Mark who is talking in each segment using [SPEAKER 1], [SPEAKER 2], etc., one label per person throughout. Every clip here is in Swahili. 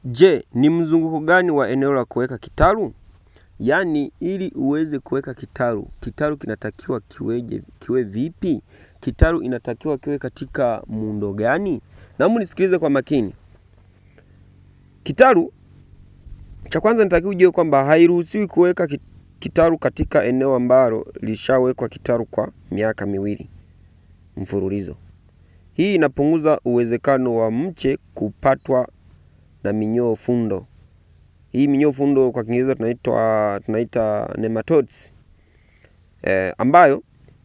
[SPEAKER 1] Je, ni mzunguko gani wa eneo la kuweka kitalu? Yaani ili uweze kuweka kitalu, kitalu kinatakiwa kiwe vipi? Kitalu inatakiwa kiwe katika muundo gani? Naomba nisikilize kwa makini. Kitalu cha kwanza nitakiwa ujue kwamba hairuhusiwi kuweka kitalu katika eneo ambalo lishawekwa kitalu kwa miaka 2 mfululizo. Hii inapunguza uwezekano wa mche kupatwa na minyoo fundo. Hii minyoo fundo kwa Kiingereza tunaita nematodes. Ambayo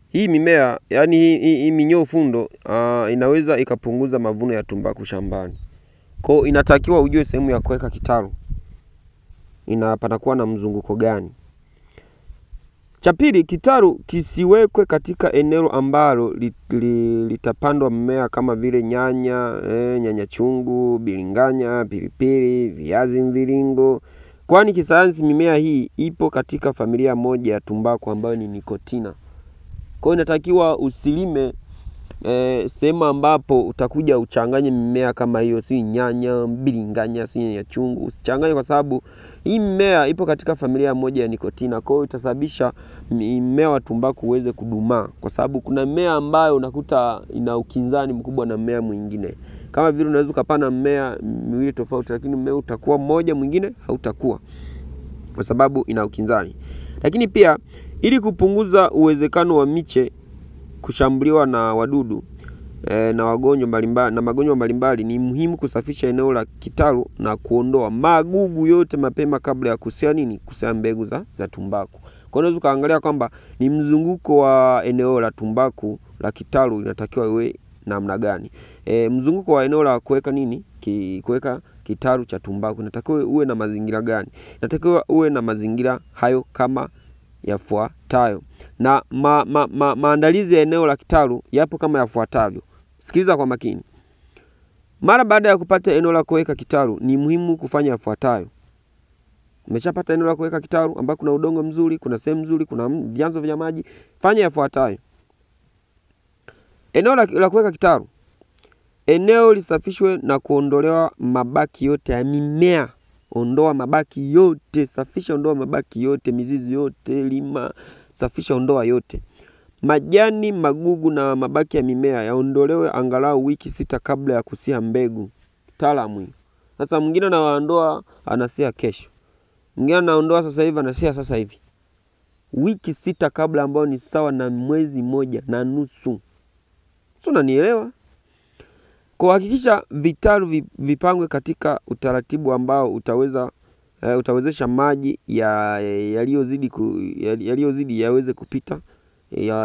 [SPEAKER 1] hii mimea, yani hii minyoo fundo inaweza ikapunguza mavuno ya tumbaku shambani. Kwa hiyo inatakiwa ujue sehemu ya kuweka kitalu panakuwa na mzunguko gani. Cha pili, kitalu kisiwekwe katika eneo ambalo litapandwa mmea kama vile nyanya chungu, bilinganya, pilipili, viazi mviringo. Kwani kisayansi mimea hii ipo katika familia moja ya tumbaku ambayo ni nikotina. Kwa hiyo inatakiwa usilime sehemu ambapo utakuja uchanganye mimea kama hiyo, si nyanya, bilinganya, si nyanya chungu. Usichanganye kwa sababu hii mimea ipo katika familia moja ya nikotina. Kwa hiyo itasababisha mmea wa tumbaku uweze kudumaa, kwa sababu kuna mmea ambayo unakuta ina ukinzani mkubwa na mmea mwingine. Kama vile unaweza kupanda mmea miwili tofauti, lakini mmea utakuwa mmoja, mwingine hautakuwa, kwa sababu ina ukinzani. Lakini pia ili kupunguza uwezekano wa miche kushambuliwa na wadudu na magonjwa mbalimbali, ni muhimu kusafisha eneo la kitalu na kuondoa magugu yote mapema kabla ya kusia mbegu za tumbaku. Kwa hiyo unaweza kaangalia kwamba ni mzunguko wa eneo la tumbaku la kitalu inatakiwa iwe namna gani. Mzunguko wa eneo la kuweka kitalu cha tumbaku inatakiwa uwe na mazingira gani? Inatakiwa uwe na mazingira hayo kama yafuatayo. Na maandalizi ya eneo la kitalu yapo kama yafuatavyo. Sikiliza kwa makini. Mara baada ya kupata eneo la kuweka kitalu, ni muhimu kufanya yafuatayo. Umeshapata eneo la kuweka kitalu ambako kuna udongo mzuri, kuna sehemu nzuri, kuna vyanzo vya maji, fanya yafuatayo. Eneo la kuweka kitalu, eneo lisafishwe na kuondolewa mabaki yote ya mimea. Ondoa mabaki yote, safisha, ondoa mabaki yote, mizizi yote, lima, safisha, ondoa yote. Majani, magugu na mabaki ya mimea yaondolewe angalau wiki 6 kabla ya kusia mbegu. Taalamu hii. Sasa mwingine anaondoa anasia kesho. Mwingine anaondoa sasa hivi anasia sasa hivi. Wiki 6 kabla, ambao ni sawa na mwezi 1.5. Sio, unanielewa? Kwa hakikisha vitalu vipangwe katika utaratibu ambao utawezesha maji yaliyozidi yaweze kupita,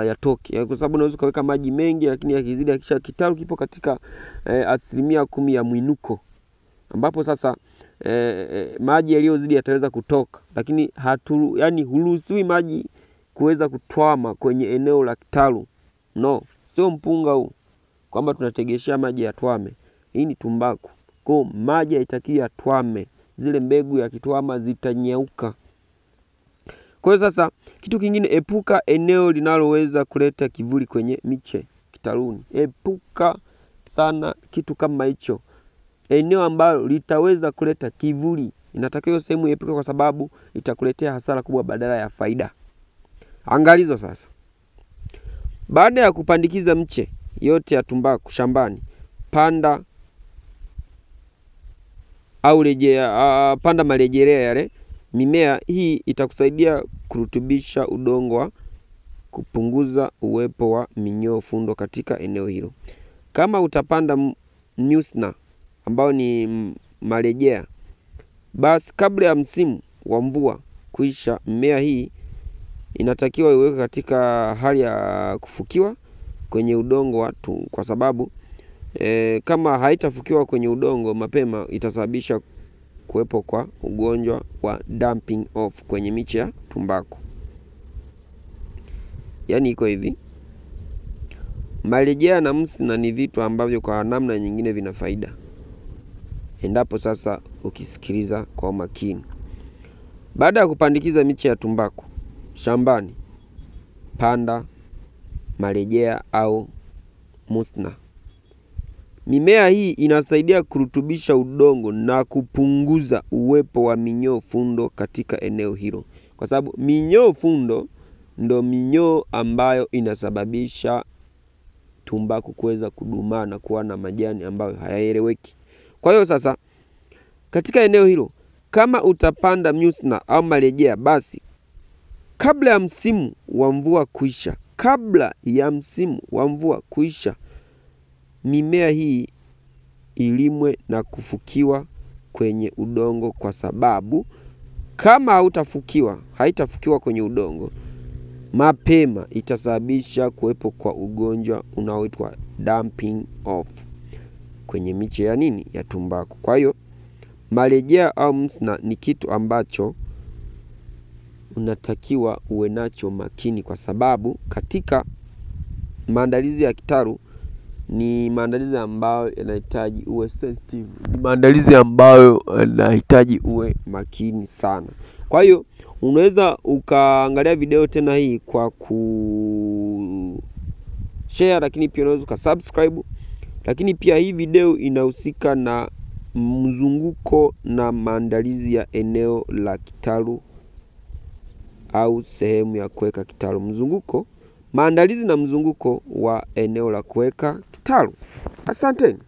[SPEAKER 1] yatoke. Kwa sababu unaweza kuweka maji mengi, lakini yakizidi, hakikisha kitalu kipo katika 10% ya mwinuko, ambapo sasa maji yaliyozidi yataweza kutoka, lakini huruhusiwi maji kuweza kutwama kwenye eneo la kitalu. No, sio mpunga huu kwamba tunategeshea maji yatwame. Hii ni tumbaku. Kwa maji haitakiwi yatwame. Zile mbegu ya kitwama zitanyauka. Kwa hiyo sasa, kitu kingine, epuka eneo linaloweza kuleta kivuli kwenye miche kitaluni. Epuka sana kitu kama hicho. Eneo ambalo litaweza kuleta kivuli, inatakiwa sehemu epuka, kwa sababu itakuletea hasara kubwa badala ya faida. Angalizo sasa. Baada ya kupandikiza mche yote ya tumbaku shambani, panda marejelea yale. Mimea hii itakusaidia kurutubisha udongo, kupunguza uwepo wa minyoo fundo katika eneo hilo. Kama utapanda musna ambao ni marejea, basi kabla ya msimu wa mvua kuisha, mimea hii inatakiwa iwekwe katika hali ya kufukiwa kwenye udongo kwa sababu kama haitafukiwa kwenye udongo mapema, itasababisha kuwepo kwa ugonjwa wa dumping off kwenye miche ya tumbaku. Yaani iko hivi, marejea na msna ni vitu ambavyo kwa namna nyingine vina faida, endapo sasa ukisikiliza kwa makini. Baada ya kupandikiza miche ya tumbaku shambani, panda marejea au musna. Mimea hii inasaidia kurutubisha udongo na kupunguza uwepo wa minyoo fundo katika eneo hilo. Kwa sababu minyoo fundo ndo minyoo ambayo inasababisha tumbaku kuweza kudumaa na kuwa na majani ambayo hayaeleweki. Kwa hiyo sasa katika eneo hilo kama utapanda mnyusna au marejea, basi kabla ya msimu wa mvua kuisha, mimea hii ilimwe na kufukiwa kwenye udongo, kwa sababu kama haitafukiwa kwenye udongo mapema, itasababisha kuwepo kwa ugonjwa unaoitwa dumping off kwenye miche ya tumbaku. Kwa hiyo marejea au msna ni kitu ambacho unatakiwa uwe nacho makini, kwa sababu katika maandalizi ya kitalu ni maandalizi ambayo yanahitaji uwe sensitive, ni maandalizi ambayo yanahitaji uwe makini sana. Kwa hiyo unaweza ukaangalia video tena hii kwa share, lakini pia unaweza ukasubscribe. Lakini pia hii video inahusika na mzunguko na maandalizi ya eneo la kitalu au sehemu ya kuweka kitalu. Maandalizi na mzunguko wa eneo la kuweka kitalu. Asanteni.